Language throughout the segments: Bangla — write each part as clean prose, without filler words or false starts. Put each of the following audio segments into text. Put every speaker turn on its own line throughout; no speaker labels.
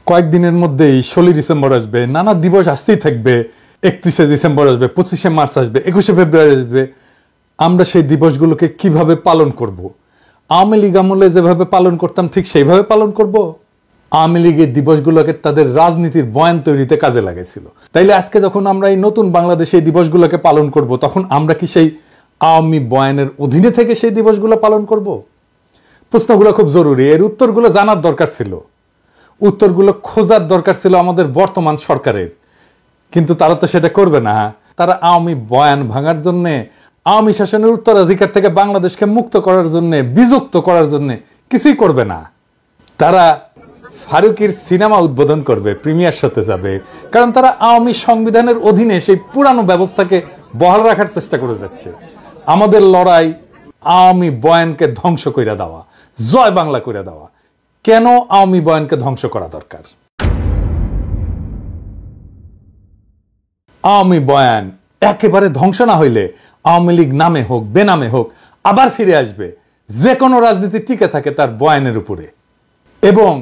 কয়েকদিনের মধ্যেই 16 ডিসেম্বর আসবে, নানা দিবস আসতেই থাকবে। 31শে ডিসেম্বর আসবে, 25শে মার্চ আসবে, 21শে ফেব্রুয়ারি আসবে। আমরা সেই দিবসগুলোকে কিভাবে পালন করব? আওয়ামী লীগ আমলে যেভাবে পালন করতাম ঠিক সেইভাবে পালন করব? আওয়ামী লীগের দিবসগুলোকে তাদের রাজনীতির বয়ান তৈরিতে কাজে লাগাইছিল। তাইলে আজকে যখন আমরা এই নতুন বাংলাদেশে এই দিবসগুলোকে পালন করব, তখন আমরা কি সেই আওয়ামী বয়ানের অধীনে থেকে সেই দিবসগুলো পালন করব? প্রশ্নগুলো খুব জরুরি, এর উত্তরগুলো জানার দরকার ছিল, উত্তরগুলো খোঁজার দরকার ছিল আমাদের বর্তমান সরকারের। কিন্তু তারা তো সেটা করবে না। তারা আওয়ামী বয়ান ভাঙার জন্য, আওয়ামী শাসনের উত্তরাধিকার থেকে বাংলাদেশকে মুক্ত করার জন্য, বিযুক্ত করার জন্য কিছুই করবে না। তারা ফারুকের সিনেমা উদ্বোধন করবে, প্রিমিয়ার সাথে যাবে, কারণ তারা আওয়ামী সংবিধানের অধীনে সেই পুরানো ব্যবস্থাকে বহাল রাখার চেষ্টা করে যাচ্ছে। আমাদের লড়াই আওয়ামী বয়ানকে ধ্বংস করে দেওয়া, জয় বাংলা করে দেওয়া। কেন আওয়ামী বয়ানকে ধ্বংস করা দরকার? আওয়ামী বয়ান একেবারে ধ্বংস না হইলে আওয়ামী লীগ নামে হোক বেনামে হোক আবার ফিরে আসবে। যে কোনো রাজনীতি টিকে থাকে তার বয়ানের উপরে। এবং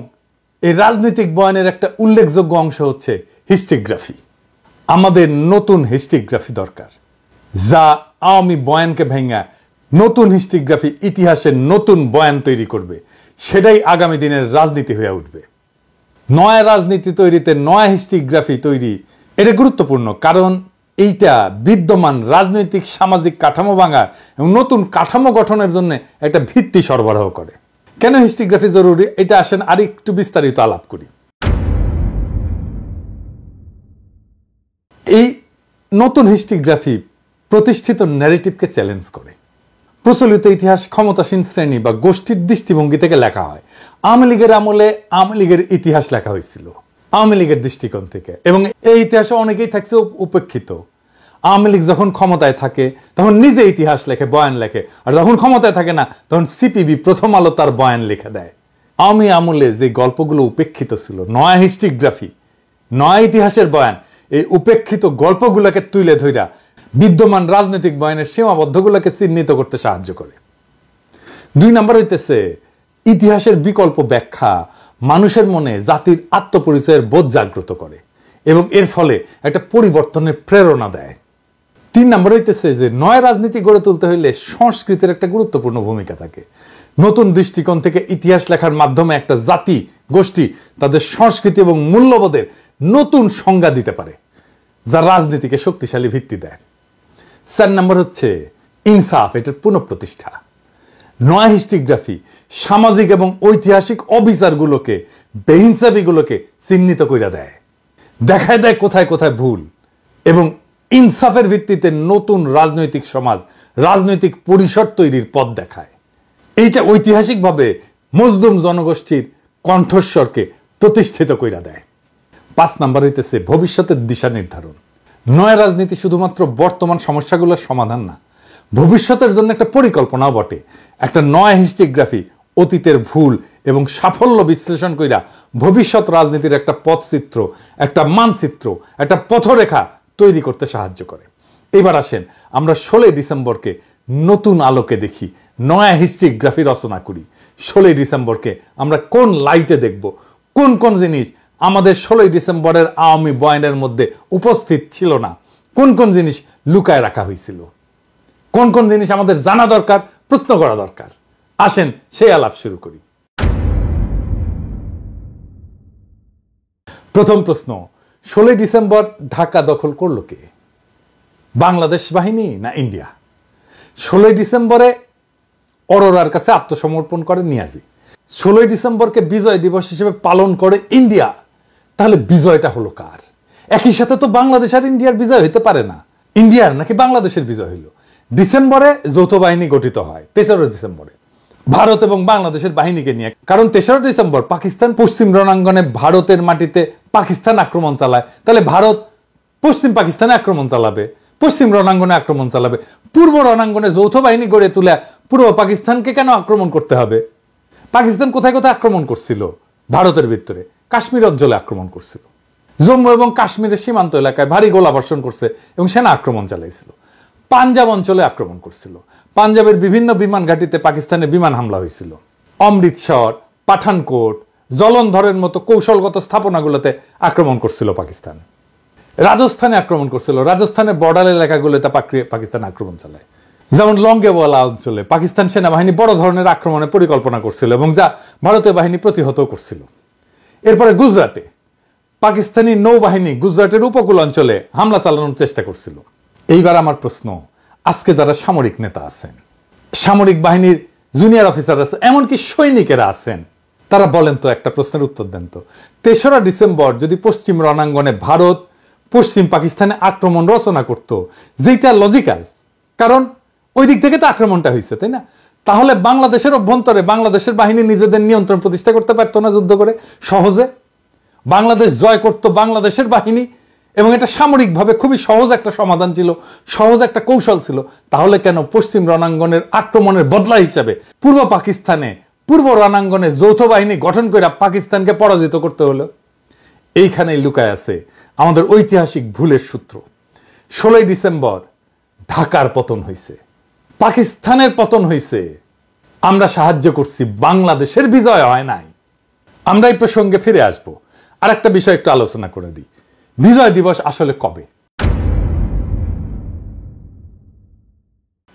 এই রাজনৈতিক বয়ানের একটা উল্লেখযোগ্য অংশ হচ্ছে হিস্টোগ্রাফি। আমাদের নতুন হিস্টোগ্রাফি দরকার, যা আওয়ামী বয়ানকে ভেঙে নতুন হিস্টোগ্রাফি, ইতিহাসের নতুন বয়ান তৈরি করবে। সেটাই আগামী দিনের রাজনীতি হয়ে উঠবে। নয়া রাজনীতি তৈরিতে নয়া হিস্টোগ্রাফি তৈরি এটা গুরুত্বপূর্ণ, কারণ এইটা বিদ্যমান রাজনৈতিক সামাজিক কাঠামো ভাঙার এবং নতুন কাঠামো গঠনের জন্য একটা ভিত্তি সরবরাহ করে। কেন হিস্টোগ্রাফি জরুরি, এটা আসেন আর একটু বিস্তারিত আলাপ করি। এই নতুন হিস্টোগ্রাফি প্রতিষ্ঠিত ন্যারেটিভকে চ্যালেঞ্জ করে। প্রচলিত ইতিহাস ক্ষমতাসীন শ্রেণী বা গোষ্ঠীর দৃষ্টিভঙ্গি থেকে লেখা হয়। আওয়ামী লীগের আমলে আওয়ামী লীগের ইতিহাস লেখা হয়েছিল আওয়ামী লীগের দৃষ্টিকোণ থেকে, এবং এই ইতিহাসে অনেকেই থাকছে উপেক্ষিত। আওয়ামী লীগ যখন ক্ষমতায় থাকে তখন নিজে ইতিহাস লেখে, বয়ান লেখে, আর যখন ক্ষমতায় থাকে না তখন সিপিবি, প্রথম আলো তার বয়ান লিখে দেয়। আওয়ামী আমলে যে গল্পগুলো উপেক্ষিত ছিল, নয়া হিস্টোগ্রাফি, নয়া ইতিহাসের বয়ান, এই উপেক্ষিত গল্পগুলোকে তুলে ধইরা বিদ্যমান রাজনৈতিক বয়ানের সীমাবদ্ধগুলোকে চিহ্নিত করতে সাহায্য করে। 2 নম্বর হইতেছে ইতিহাসের বিকল্প ব্যাখ্যা মানুষের মনে জাতির আত্মপরিচয়ের বোধ জাগ্রত করে এবং এর ফলে একটা পরিবর্তনের প্রেরণা দেয়। 3 নম্বর হইতেছে যে নয়া রাজনীতি গড়ে তুলতে হইলে সংস্কৃতির একটা গুরুত্বপূর্ণ ভূমিকা থাকে। নতুন দৃষ্টিকোণ থেকে ইতিহাস লেখার মাধ্যমে একটা জাতি, গোষ্ঠী তাদের সংস্কৃতি এবং মূল্যবোধের নতুন সংজ্ঞা দিতে পারে, যা রাজনীতিকে শক্তিশালী ভিত্তি দেয়। 4 নম্বর হচ্ছে ইনসাফ, এটার পুনঃপ্রতিষ্ঠা। নয়া হিস্টোগ্রাফি সামাজিক এবং ঐতিহাসিক অবিচারগুলোকে, বেহিনসাফিগুলোকে চিহ্নিত করে দেয়, দেখায় দেয় কোথায় কোথায় ভুল, এবং ইনসাফের ভিত্তিতে নতুন রাজনৈতিক সমাজ, রাজনৈতিক পরিসর তৈরির পথ দেখায়। এইটা ঐতিহাসিকভাবে মজলুম জনগোষ্ঠীর কণ্ঠস্বরকে প্রতিষ্ঠিত করে দেয়। 5 নম্বর হইতেছে ভবিষ্যতের দিশা নির্ধারণ। নয়া রাজনীতি শুধুমাত্র বর্তমান সমস্যাগুলোর সমাধান না, ভবিষ্যতের জন্য একটা পরিকল্পনাও বটে। একটা নয়া হিস্টোগ্রাফি অতীতের ভুল এবং সাফল্য বিশ্লেষণ কইরা ভবিষ্যৎ রাজনীতির একটা পথচিত্র, একটা মানচিত্র, একটা পথরেখা তৈরি করতে সাহায্য করে। এবার আসেন আমরা 16 ডিসেম্বরকে নতুন আলোকে দেখি, নয়া হিস্টোগ্রাফি রচনা করি। 16 ডিসেম্বরকে আমরা কোন লাইটে দেখব, কোন কোন জিনিস আমাদের 16 ডিসেম্বরের আওয়ামী বয়ানের মধ্যে উপস্থিত ছিল না, কোন কোন জিনিস লুকায় রাখা হয়েছিল, কোন কোন জিনিস আমাদের জানা দরকার, প্রশ্ন করা দরকার। আসেন সেই আলাপ শুরু করি। প্রথম প্রশ্ন, 16 ডিসেম্বর ঢাকা দখল করলো কে? বাংলাদেশ বাহিনী না ইন্ডিয়া? 16 ডিসেম্বরে অরোরার কাছে আত্মসমর্পণ করে নিয়াজি। 16 ডিসেম্বরকে বিজয় দিবস হিসেবে পালন করে ইন্ডিয়া। তাহলে বিজয়টা হলো কার? একই সাথে তো বাংলাদেশ আর ইন্ডিয়ার বিজয় হইতে পারে না। ইন্ডিয়ার নাকি বাংলাদেশের বিজয় হইল? ডিসেম্বরে যৌথ বাহিনী গঠিত হয় 23 ডিসেম্বরে ভারত এবং বাংলাদেশের বাহিনীকে নিয়ে। কারণ 23 ডিসেম্বর পাকিস্তান পশ্চিম রণাঙ্গনে ভারতের মাটিতে পাকিস্তান আক্রমণ চালায়। তাহলে ভারত পশ্চিম পাকিস্তানে আক্রমণ চালাবে, পশ্চিম রণাঙ্গনে আক্রমণ চালাবে। পূর্ব রণাঙ্গনে যৌথ বাহিনী গড়ে তুলে পূর্ব পাকিস্তানকে কেন আক্রমণ করতে হবে? পাকিস্তান কোথায় কোথায় আক্রমণ করছিল? ভারতের ভিতরে কাশ্মীর অঞ্চলে আক্রমণ করছিল, জম্মু এবং কাশ্মীরের সীমান্ত এলাকায় ভারী গোলাবর্ষণ করছে এবং সেনা আক্রমণ চালাইছিল। পাঞ্জাব অঞ্চলে আক্রমণ করছিল, পাঞ্জাবের বিভিন্ন বিমান ঘাঁটিতে পাকিস্তানের বিমান হামলা হয়েছিল। অমৃতসর, পাঠানকোট, জলন্ধরের মতো কৌশলগত স্থাপনাগুলোতে আক্রমণ করছিল পাকিস্তান। রাজস্থানে আক্রমণ করছিল, রাজস্থানের বর্ডার এলাকাগুলোতে পাকিস্তান আক্রমণ চালায়। যেমন লঙ্গেওয়ালা অঞ্চলে পাকিস্তান সেনাবাহিনী বড় ধরনের আক্রমণের পরিকল্পনা করছিল এবং যা ভারতীয় বাহিনী প্রতিহত করছিল। এরপরে গুজরাটে পাকিস্তানি নৌবাহিনী গুজরাটের উপকূল অঞ্চলে হামলা চালানোর চেষ্টা করছিল। এইবার আমার প্রশ্ন, আজকে যারা সামরিক নেতা আছেন, সামরিক বাহিনীর জুনিয়র অফিসার আছে, এমনকি সৈনিকেরা আছেন, তারা বলেন তো, একটা প্রশ্নের উত্তর দেন তো, ৩রা ডিসেম্বর যদি পশ্চিম রণাঙ্গনে ভারত পশ্চিম পাকিস্তানে আক্রমণ রচনা করত, যেটা লজিক্যাল, কারণ ওই দিক থেকে তো আক্রমণটা হয়েছে, তাই না? তাহলে বাংলাদেশের অভ্যন্তরে বাংলাদেশের বাহিনী নিজেদের নিয়ন্ত্রণ প্রতিষ্ঠা করতে পারতো না যুদ্ধ করে সহজে? বাংলাদেশ জয় করত বাংলাদেশের বাহিনী, এবং এটা সামরিকভাবে খুবই সহজ একটা সমাধান ছিল, সহজ একটা কৌশল ছিল। তাহলে কেন পশ্চিম রণাঙ্গনের আক্রমণের বদলা হিসাবে পূর্ব পাকিস্তানে পূর্ব রণাঙ্গনে যৌথ বাহিনী গঠন করে পাকিস্তানকে পরাজিত করতে হলো? এইখানেই লুকায় আছে আমাদের ঐতিহাসিক ভুলের সূত্র। 16ই ডিসেম্বর ঢাকার পতন হয়েছে, পাকিস্তানের পতন হয়েছে, আমরা সাহায্য করছি, বাংলাদেশের বিজয় হয় নাই। আমরা এই প্রসঙ্গে ফিরে আসব। আর একটা বিষয় একটু আলোচনা করে দিই, বিজয় দিবস আসলে কবে?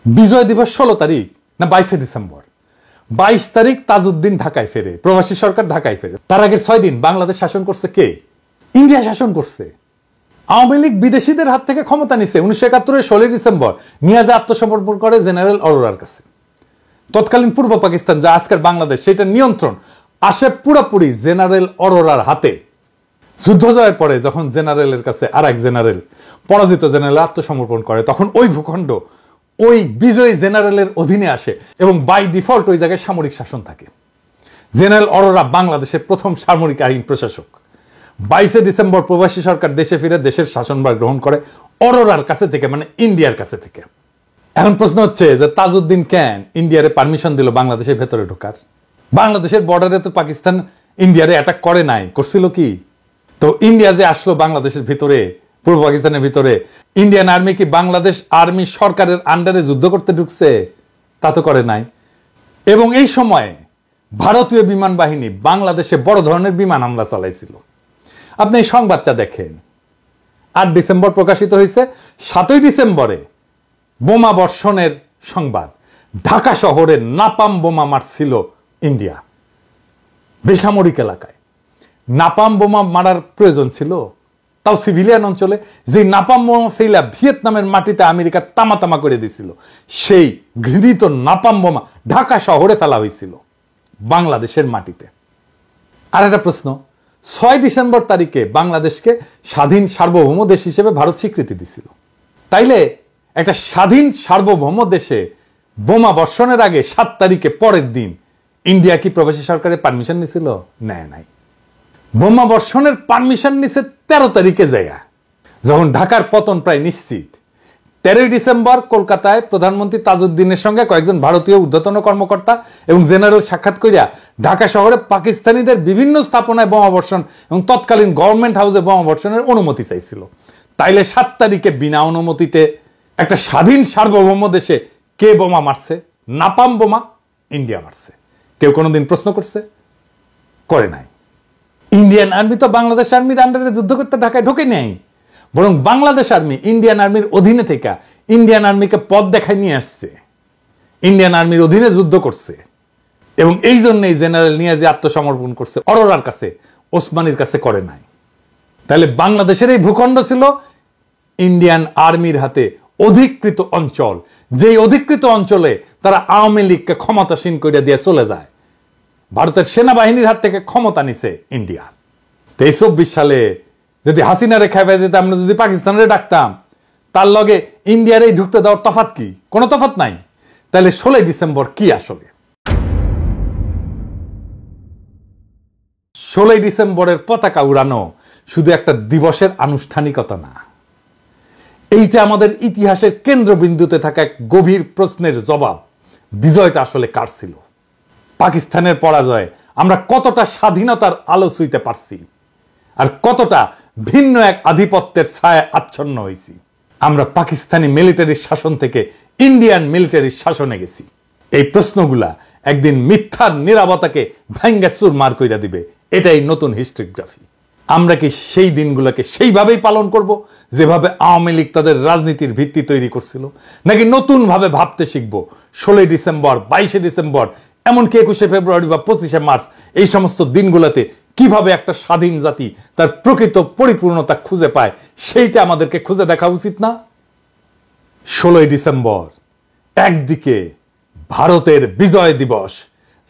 বিজয় দিবস 16 তারিখ না 22 ডিসেম্বর? 22 তারিখ তাজউদ্দিন ঢাকায় ফেরে, প্রবাসী সরকার ঢাকায় ফেরে। তার আগের 6 দিন বাংলাদেশ শাসন করছে কে? ইন্ডিয়া শাসন করছে। আওয়ামী লীগ বিদেশিদের হাত থেকে ক্ষমতা নিছে 1971 16 ডিসেম্বর, নিয়াজে আত্মসমর্পণ করে জেনারেল অরোরার কাছে। তৎকালীন পূর্ব পাকিস্তান, যা আজকের বাংলাদেশ, সেটা নিয়ন্ত্রণ আসে পুরোপুরি জেনারেল অরোরার হাতে। যুদ্ধ জয়ের পরে যখন জেনারেলের কাছে আর এক জেনারেল, পরাজিত জেনারেল আত্মসমর্পণ করে, তখন ওই ভূখণ্ড ওই বিজয়ী জেনারেলের অধীনে আসে এবং বাই ডিফল্ট ওই জায়গায় সামরিক শাসন থাকে। জেনারেল অরোরা বাংলাদেশের প্রথম সামরিক আইন প্রশাসক। 22 ডিসেম্বর প্রবাসী সরকার দেশে ফিরে দেশের শাসনভার গ্রহণ করে অরোরার কাছে থেকে, মানে ইন্ডিয়ার কাছে থেকে। এখন প্রশ্ন হচ্ছে যে তাজউদ্দিন কেন ইন্ডিয়ারে পারমিশন দিল বাংলাদেশের ভেতরে ঢোকার? বাংলাদেশের বর্ডারে তো পাকিস্তান ইন্ডিয়ারে অ্যাটাক করে নাই, করছিল কি? তো ইন্ডিয়া যে আসলো বাংলাদেশের ভিতরে, পূর্ব পাকিস্তানের ভিতরে, ইন্ডিয়ান আর্মি কি বাংলাদেশ আর্মি সরকারের আন্ডারে যুদ্ধ করতে ঢুকছে? তা তো করে নাই। এবং এই সময়ে ভারতীয় বিমান বাহিনী বাংলাদেশে বড় ধরনের বিমান হামলা চালাইছিল। আপনি এই সংবাদটা দেখেন, 8 ডিসেম্বর প্রকাশিত হয়েছে। 7ই ডিসেম্বরে বোমা বর্ষণের সংবাদ, ঢাকা শহরে নাপাম বোমা মারছিল ইন্ডিয়া বেসামরিক এলাকায়। নাপাম বোমা মারার প্রয়োজন ছিল, তাও সিভিলিয়ান অঞ্চলে। যে নাপাম বোমা ফেলা ভিয়েতনামের মাটিতে আমেরিকা তামা তামা করে দিছিল, সেই ঘৃণিত নাপাম বোমা ঢাকা শহরে ফেলা হয়েছিল বাংলাদেশের মাটিতে। আর একটা প্রশ্ন, 6 ডিসেম্বর তারিখে বাংলাদেশকে স্বাধীন সার্বভৌম দেশ হিসেবে ভারত স্বীকৃতি দিছিল। তাইলে একটা স্বাধীন সার্বভৌম দেশে বোমা বর্ষণের আগে 7 তারিখে পরের দিন ইন্ডিয়া কি প্রবাসী সরকারের পারমিশন নিছিল? নেয় নাই। বোমা বর্ষণের পারমিশন নিছে 13 তারিখে জায়গা, যখন ঢাকার পতন প্রায় নিশ্চিত। 13 ডিসেম্বর কলকাতায় প্রধানমন্ত্রী তাজউদ্দিনের সঙ্গে কয়েকজন ভারতীয় ঊর্ধ্বতন কর্মকর্তা এবং জেনারেল সাক্ষাৎ করিয়া ঢাকা শহরে পাকিস্তানিদের বিভিন্ন স্থাপনায় বোমা বর্ষণ এবং তৎকালীন গভর্নমেন্ট হাউসে বোমা বর্ষণের অনুমতি চাইছিল। তাইলে 7 তারিখে বিনা অনুমতিতে একটা স্বাধীন সার্বভৌম দেশে কে বোমা মারছে? নাপাম বোমা ইন্ডিয়া মারছে। কেউ কোনোদিন প্রশ্ন করছে? করে নাই। ইন্ডিয়ান আর্মি তো বাংলাদেশ আর্মির আন্ডারে যুদ্ধ করতে ঢাকায় ঢোকে নাই, বরং বাংলাদেশ আর্মি ইন্ডিয়ান আর্মির অধীনে থেকে ইন্ডিয়ান আর্মিকে পথ দেখায় নিয়ে আসছে, ইন্ডিয়ান আর্মির অধীনে যুদ্ধ করছে। এবং এই জন্যই জেনারেল নিয়াজি আত্মসমর্পণ করছে অরোরার কাছে, ওসমানীর কাছে করে নাই। তাহলে বাংলাদেশের এই ভূখণ্ড ছিল ইন্ডিয়ান আর্মির হাতে অধিকৃত অঞ্চল, যেই অধিকৃত অঞ্চলে তারা আওয়ামী লীগকে ক্ষমতাসীন করে দিয়ে চলে যায়। ভারতের সেনাবাহিনীর হাত থেকে ক্ষমতা নিছে ইন্ডিয়া। 23 সালে যদি হাসিনারে খাইয়ে দিতে আমরা যদি পাকিস্তানের ডাকতাম, তার লগে ইন্ডিয়ারে ঢুকতে দেওয়ার তফাৎ কি? কোনো তফাৎ নাই। তাহলে 16 ডিসেম্বর কি আসলে? 16 ডিসেম্বরের পতাকা উড়ানো শুধু একটা দিবসের আনুষ্ঠানিকতা না, এইটা আমাদের ইতিহাসের কেন্দ্রবিন্দুতে থাকা এক গভীর প্রশ্নের জবাব। বিজয়টা আসলে কার ছিল? পাকিস্তানের পরাজয়ে আমরা কতটা স্বাধীনতার আলো ছুঁইতে পারছি, আর কতটা ভিন্ন এক আধিপত্যের ছায়া আচ্ছন্ন হয়েছি। আমরা পাকিস্তানি মিলিটারির শাসন থেকে ইন্ডিয়ান মিলিটারির শাসনে গেছি। এই প্রশ্নগুলা একদিন মিথ্যার নীরবতাকে ভাঙ্গা চুরমার কইরা দিবে, এটাই নতুন হিস্ট্রিগ্রাফি। আমরা কি সেই দিনগুলোকে সেইভাবেই পালন করব যেভাবে আওয়ামী লীগ তাদের রাজনীতির ভিত্তি তৈরি করছিল, নাকি নতুনভাবে ভাবতে শিখব 16 ডিসেম্বর, 22 ডিসেম্বর, এমনকি 21 ফেব্রুয়ারি বা 25 মার্চ এই সমস্ত দিনগুলোতে কিভাবে একটা স্বাধীন জাতি তার প্রকৃত পরিপূর্ণতা খুঁজে পায় সেইটা আমাদেরকে খুঁজে দেখা উচিত না? 16 ডিসেম্বর একদিকে ভারতের বিজয় দিবস,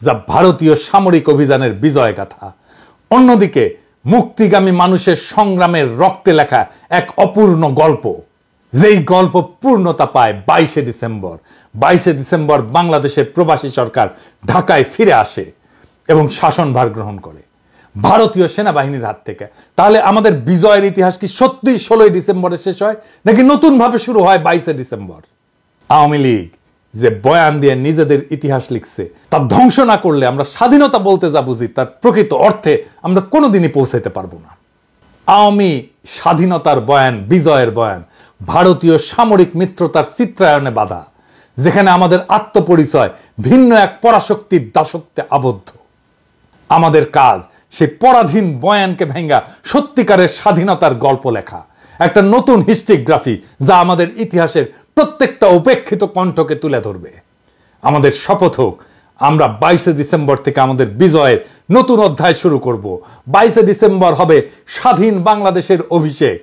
যা ভারতীয় সামরিক অভিযানের বিজয় গাথা, অন্যদিকে মুক্তিগামী মানুষের সংগ্রামের রক্তে লেখা এক অপূর্ণ গল্প, যেই গল্প পূর্ণতা পায় 22 ডিসেম্বর। 22 ডিসেম্বর বাংলাদেশের প্রবাসী সরকার ঢাকায় ফিরে আসে এবং শাসনভার গ্রহণ করে ভারতীয় সেনাবাহিনীর হাত থেকে। তাহলে আমাদের বিজয়ের ইতিহাস কি সত্যিই 16 ডিসেম্বরে শেষ হয়, নাকি নতুনভাবে শুরু হয় 22 ডিসেম্বর? আওয়ামী লীগ যে বয়ান দিয়ে নিজেদের ইতিহাস লিখছে, তা ধ্বংস না করলে আমরা স্বাধীনতা বলতে যা বুঝি তার প্রকৃত অর্থে আমরা কোনোদিনই পৌঁছাতে পারবো না। আওয়ামী স্বাধীনতার বয়ান, বিজয়ের বয়ান ভারতীয় সামরিক মিত্রতার চিত্রায়নে বাধা, যেখানে আমাদের আত্মপরিচয় ভিন্ন এক পরাশক্তির দাসত্বে আবদ্ধ। আমাদের কাজ সেই পরাধীন বয়ানকে ভেঙ্গা সত্যিকারের স্বাধীনতার গল্প লেখা, একটা নতুন হিস্ট্রিগ্রাফি যা আমাদের ইতিহাসের প্রত্যেকটা উপেক্ষিত কণ্ঠকে তুলে ধরবে। আমাদের শপথ হোক, আমরা 22 ডিসেম্বর থেকে আমাদের বিজয়ের নতুন অধ্যায় শুরু করব। 22 ডিসেম্বর হবে স্বাধীন বাংলাদেশের অভিষেক।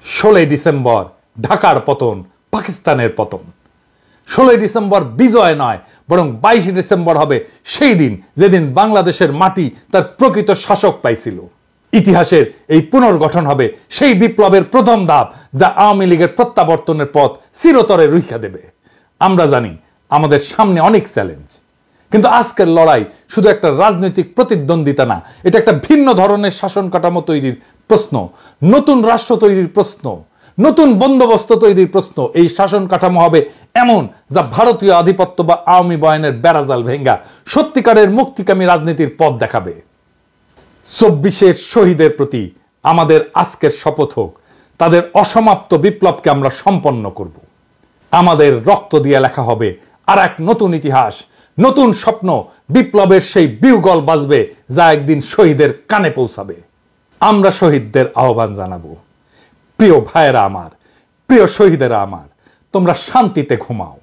16 ডিসেম্বর ঢাকার পতন, পাকিস্তানের পতন। 16 ডিসেম্বর বিজয় নয়, বরং 22 ডিসেম্বর হবে সেই দিন যেদিন বাংলাদেশের মাটি তার প্রকৃত শাসক পাইছিল। ইতিহাসের এই পুনর্গঠন হবে সেই বিপ্লবের প্রথম ধাপ, যা আওয়ামী লীগের প্রত্যাবর্তনের পথ চিরতরে রুখা দেবে। আমরা জানি আমাদের সামনে অনেক চ্যালেঞ্জ, কিন্তু আজকের লড়াই শুধু একটা রাজনৈতিক প্রতিদ্বন্দ্বিতা না, এটা একটা ভিন্ন ধরনের শাসন কাঠামো তৈরির প্রশ্ন, নতুন রাষ্ট্র তৈরির প্রশ্ন, নতুন বন্দোবস্ত তৈরির প্রশ্ন। এই শাসন কাঠামো হবে এমন যা ভারতীয় আধিপত্য বা আওয়ামী বয়ানের বেড়াজাল ভেঙ্গা সত্যিকারের মুক্তিকামী রাজনীতির পথ দেখাবে। 24 শহীদের প্রতি আমাদের আজকের শপথ হোক, তাদের অসমাপ্ত বিপ্লবকে আমরা সম্পন্ন করব। আমাদের রক্ত দিয়ে লেখা হবে আর এক নতুন ইতিহাস, নতুন স্বপ্ন। বিপ্লবের সেই বিউগল বাজবে যা একদিন শহীদের কানে পৌঁছাবে। আমরা শহীদদের আহ্বান জানাবো, প্রিয় ভাইয়েরা আমার, প্রিয় শহীদেরা আমার, তোমরা শান্তিতে ঘুমাও।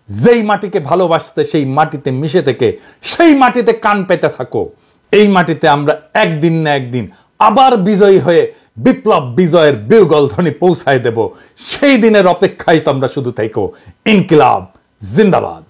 যেই মাটিকে ভালোবাসতে সেই মাটিতে মিশে থেকে সেই মাটিতে কান পেতে থাকো। এই মাটিতে আমরা একদিন না একদিন আবার বিজয়ী হয়ে বিপ্লব বিজয়ের বিউগল ধ্বনি পৌঁছায় দেব। সেই দিনের অপেক্ষায় তোমরা শুধু থেকো। ইনকিলাব জিন্দাবাদ।